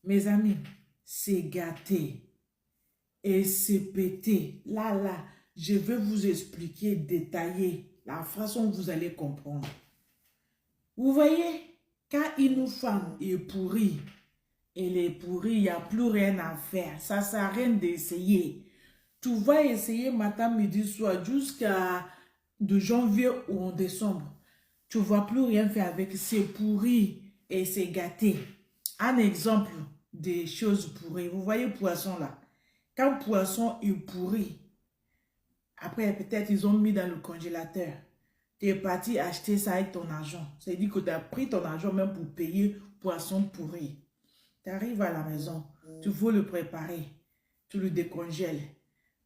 Mes amis, c'est gâté et c'est pété. Là, je vais vous expliquer, détailler la façon dont vous allez comprendre. Vous voyez, quand une femme est pourrie, elle est pourrie, il n'y a plus rien à faire. Ça ne sert à rien d'essayer. Tu vas essayer matin, midi, soir, jusqu'à de janvier ou en décembre. Tu ne vas plus rien faire avec. C'est pourri et c'est gâté. Un exemple des choses pourries. Vous voyez le poisson là. Quand le poisson est pourri, après peut-être ils ont mis dans le congélateur. Tu es parti acheter ça avec ton argent. C'est-à-dire que tu as pris ton argent même pour payer poisson pourri. Tu arrives à la maison, tu veux le préparer, tu le décongèles.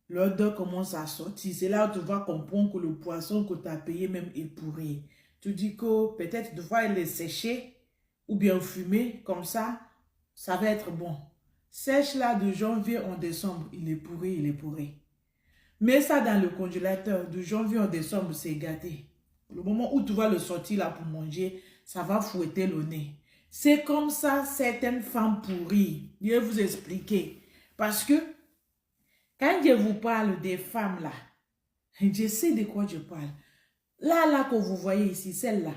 L'odeur commence à sortir. C'est là où tu vas comprendre que le poisson que tu as payé même est pourri. Tu dis que peut-être tu vas le sécher ou bien fumer, comme ça va être bon. Sèche là de janvier en décembre, il est pourri, il est pourri. Mets ça dans le congélateur de janvier en décembre, c'est gâté. Le moment où tu vas le sortir là pour manger, ça va fouetter le nez. C'est comme ça certaines femmes pourries. Je vais vous expliquer. Parce que quand je vous parle des femmes là, je sais de quoi je parle. Là que vous voyez ici, celle-là,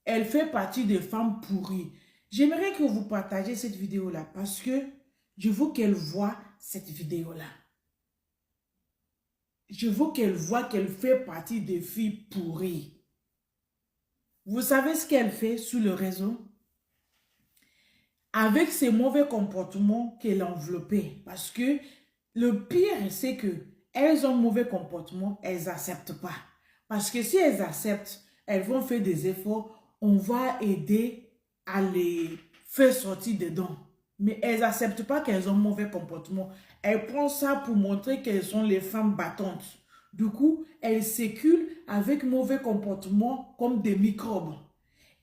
elle fait partie des femmes pourries. J'aimerais que vous partagiez cette vidéo-là parce que je veux qu'elle voie cette vidéo-là. Je veux qu'elle voie qu'elle fait partie des filles pourries. Vous savez ce qu'elle fait sur le réseau? Avec ses mauvais comportements qu'elle a enveloppés. Parce que le pire, c'est que elles ont mauvais comportement, elles n'acceptent pas. Parce que si elles acceptent, elles vont faire des efforts, on va aider à les faire sortir dedans. Mais elles n'acceptent pas qu'elles ont mauvais comportement. Elles prennent ça pour montrer qu'elles sont les femmes battantes. Du coup, elles circulent avec mauvais comportement comme des microbes.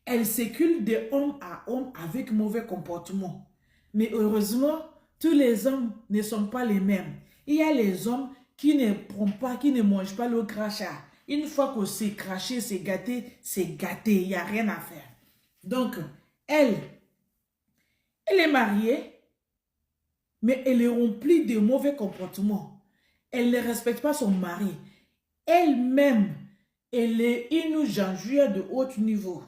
Elles circulent de homme à homme avec mauvais comportement. Mais heureusement, tous les hommes ne sont pas les mêmes. Il y a les hommes qui ne prennent pas, qui ne mangent pas le crachat. Une fois que c'est craché, c'est gâté, il n'y a rien à faire. Donc, elle est mariée, mais elle est remplie de mauvais comportements. Elle ne respecte pas son mari. Elle-même, elle est une janvière de haut niveau.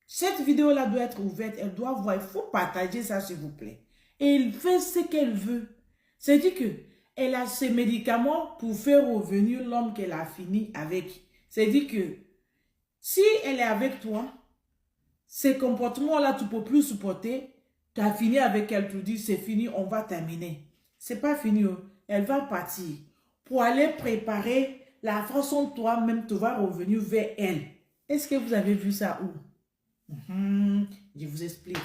Cette vidéo-là doit être ouverte, elle doit voir, il faut partager ça s'il vous plaît. Et elle fait ce qu'elle veut. C'est-à-dire qu'elle a ses médicaments pour faire revenir l'homme qu'elle a fini avec. C'est-à-dire que si elle est avec toi, ces comportements-là, tu ne peux plus supporter, tu as fini avec elle, tu dis c'est fini, on va terminer. C'est pas fini, elle va partir pour aller préparer la façon toi-même tu vas revenir vers elle. Est-ce que vous avez vu ça où? Je vous explique.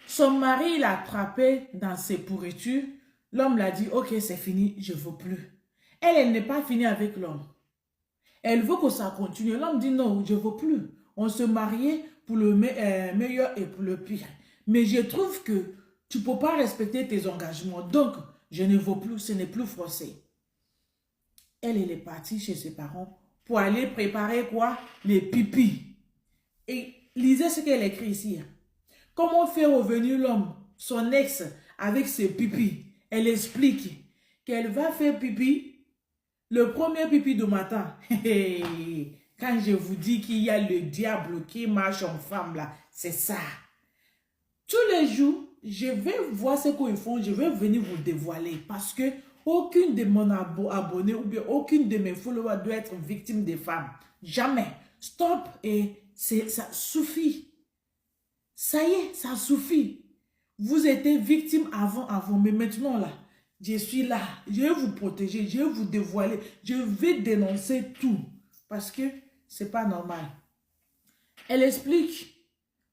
Son mari l'a attrapé dans ses pourritures. L'homme l'a dit, ok, c'est fini, je ne veux plus. Elle n'est pas finie avec l'homme. Elle veut que ça continue. L'homme dit, non, je ne veux plus. On se mariait pour le meilleur et pour le pire. Mais je trouve que tu ne peux pas respecter tes engagements. Donc, je ne veux plus, ce n'est plus forcé. Elle est partie chez ses parents pour aller préparer quoi? Les pipis. Et lisez ce qu'elle écrit ici. Comment faire revenir l'homme, son ex, avec ses pipis? Elle explique qu'elle va faire pipi, le premier pipi du matin. Quand je vous dis qu'il y a le diable qui marche en femme là, c'est ça. Tous les jours, je vais voir ce qu'ils font, je vais venir vous dévoiler parce que aucune de mon abonnés ou bien aucune de mes followers doit être victime des femmes. Jamais. Stop et ça suffit. Ça y est, ça suffit. Vous étiez victime avant, mais maintenant là, je suis là. Je vais vous protéger, je vais vous dévoiler, je vais dénoncer tout. Parce que c'est pas normal. Elle explique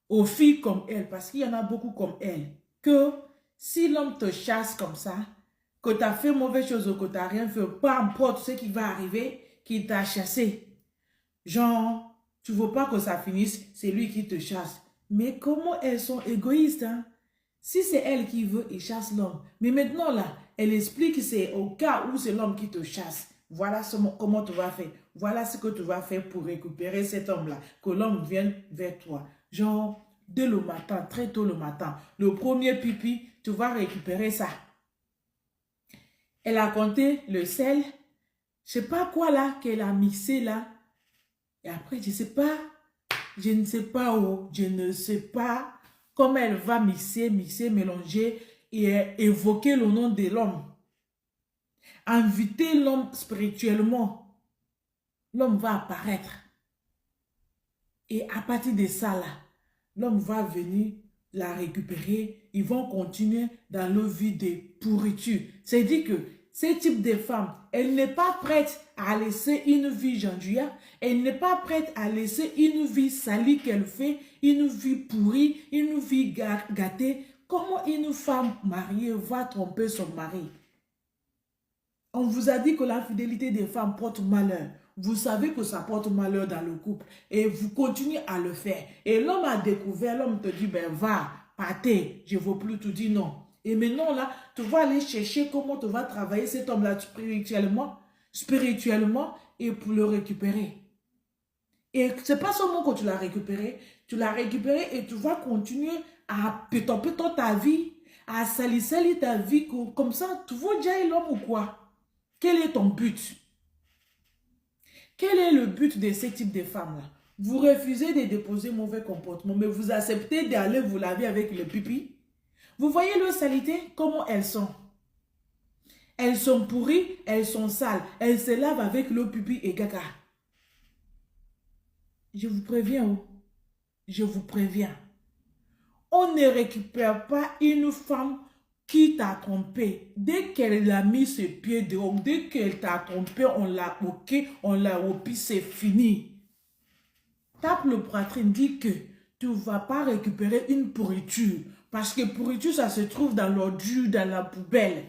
aux filles comme elle, parce qu'il y en a beaucoup comme elle, que si l'homme te chasse comme ça, que tu as fait mauvaise chose ou que tu n'as rien fait, peu importe ce qui va arriver, qu'il t'a chassé. Genre, tu ne veux pas que ça finisse, c'est lui qui te chasse. Mais comment elles sont égoïstes, hein? Si c'est elle qui veut, il chasse l'homme. Mais maintenant, là, elle explique que c'est au cas où c'est l'homme qui te chasse. Voilà comment tu vas faire. Voilà ce que tu vas faire pour récupérer cet homme-là. Que l'homme vienne vers toi. Genre, dès le matin, très tôt le matin. Le premier pipi, tu vas récupérer ça. Elle a compté le sel, je ne sais pas quoi là, qu'elle a mixé là. Et après, je ne sais pas où, je ne sais pas comment elle va mixer, mélanger et évoquer le nom de l'homme. Inviter l'homme spirituellement. L'homme va apparaître. Et à partir de ça là, l'homme va venir la récupérer. Ils vont continuer dans leur vie de pourriture. C'est-à-dire que ce type de femme, elle n'est pas prête à laisser une vie janduia. Elle n'est pas prête à laisser une vie salie qu'elle fait, une vie pourrie, une vie gâtée. Comment une femme mariée va tromper son mari? On vous a dit que l'infidélité des femmes porte malheur. Vous savez que ça porte malheur dans le couple. Et vous continuez à le faire. Et l'homme a découvert, l'homme te dit, ben va, partez, je ne veux plus, tu dis non. Et maintenant là, tu vas aller chercher comment tu vas travailler cet homme-là spirituellement et pour le récupérer. Et ce n'est pas seulement que tu l'as récupéré et tu vas continuer à pétomper ta vie, à salir ta vie, comme ça, tu vas déjà l'homme ou quoi? Quel est ton but? Quel est le but de ce type de femmes-là? Vous refusez de déposer mauvais comportement, mais vous acceptez d'aller vous laver avec le pipi. Vous voyez leur saleté, comment elles sont? Elles sont pourries, elles sont sales. Elles se lavent avec le pipi et caca. Je vous préviens, oh. Je vous préviens. On ne récupère pas une femme qui t'a trompé. Dès qu'elle a mis ses pieds dehors, dès qu'elle t'a trompé, on l'a hoqué, on l'a opi, c'est fini. Tape le poitrine, dis que tu ne vas pas récupérer une pourriture. Parce que pourriture, ça se trouve dans l'ordure, dans la poubelle.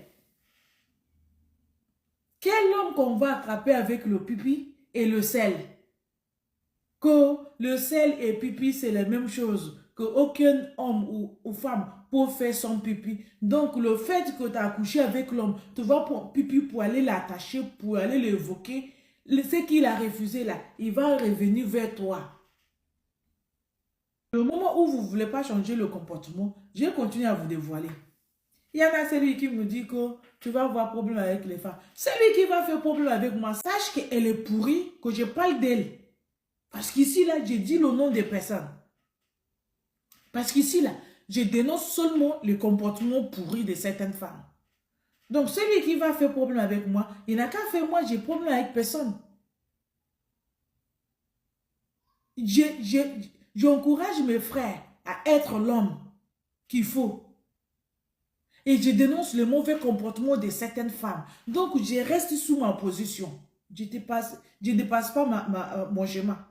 Quel homme qu'on va attraper avec le pipi et le sel? Que le sel et pipi, c'est la même chose. Qu'aucun homme ou femme peut faire son pipi. Donc, le fait que tu as couché avec l'homme, tu vas pour pipi pour aller l'attacher, pour aller l'évoquer. Ce qu'il a refusé là, il va revenir vers toi. Le moment où vous ne voulez pas changer le comportement, je continue à vous dévoiler. Il y en a celui qui me dit que tu vas avoir problème avec les femmes. Celui qui va faire problème avec moi, sache qu'elle est pourrie, que je parle d'elle. Parce qu'ici, là, je dis le nom des personnes. Parce qu'ici, là, je dénonce seulement le comportement pourri de certaines femmes. Donc, celui qui va faire problème avec moi, il n'a qu'à faire moi, j'ai problème avec personne. J'encourage mes frères à être l'homme qu'il faut. Et je dénonce le mauvais comportement de certaines femmes. Donc, je reste sous ma position. Je ne dépasse pas mon schéma.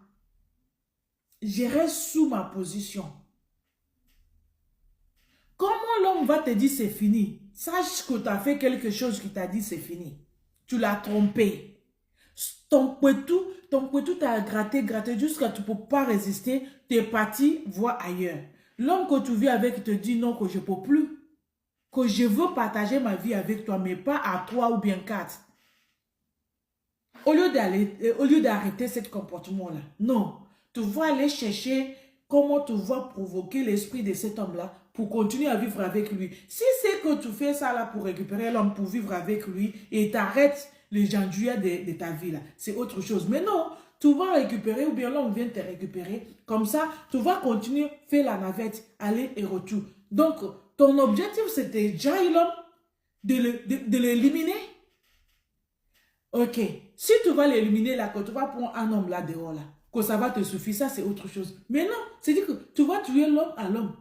Je reste sous ma position. Comment l'homme va te dire c'est fini? Sache que tu as fait quelque chose qui t'a dit c'est fini. Tu l'as trompé. Ton couteau t'a gratté jusqu'à ce que tu ne peux pas résister. Tu es parti voir ailleurs. L'homme que tu vis avec te dit non, que je ne peux plus. Que je veux partager ma vie avec toi, mais pas à 3 ou bien 4. Au lieu d'arrêter ce comportement-là, non. Tu vas aller chercher comment tu vas provoquer l'esprit de cet homme-là pour continuer à vivre avec lui. Si c'est que tu fais ça là pour récupérer l'homme, pour vivre avec lui et t'arrêtes les janduia de ta vie là, c'est autre chose. Mais non, tu vas récupérer ou bien l'homme vient te récupérer. Comme ça, tu vas continuer, faire la navette, aller et retour. Donc, ton objectif c'était déjà l'homme, de l'éliminer. Ok, si tu vas l'éliminer là, que tu vas prendre un homme là dehors là, que ça va te suffire, ça c'est autre chose. Mais non, c'est-à-dire que tu vas tuer l'homme à l'homme.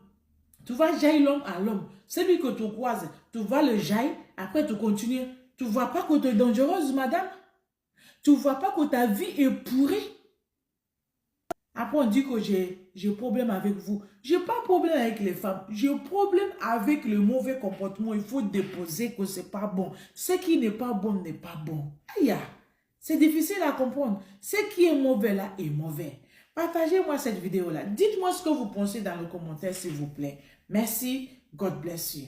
Tu vas jaillir l'homme à l'homme. Celui que tu croises, tu vas le jaillir, après tu continues. Tu ne vois pas que tu es dangereuse, madame? Tu ne vois pas que ta vie est pourrie? Après on dit que j'ai problème avec vous. Je n'ai pas problème avec les femmes. J'ai problème avec le mauvais comportement. Il faut déposer que ce n'est pas bon. Ce qui n'est pas bon n'est pas bon. Aïe, c'est difficile à comprendre. Ce qui est mauvais là est mauvais. Partagez-moi cette vidéo là. Dites-moi ce que vous pensez dans le commentaire s'il vous plaît. Merci. God bless you.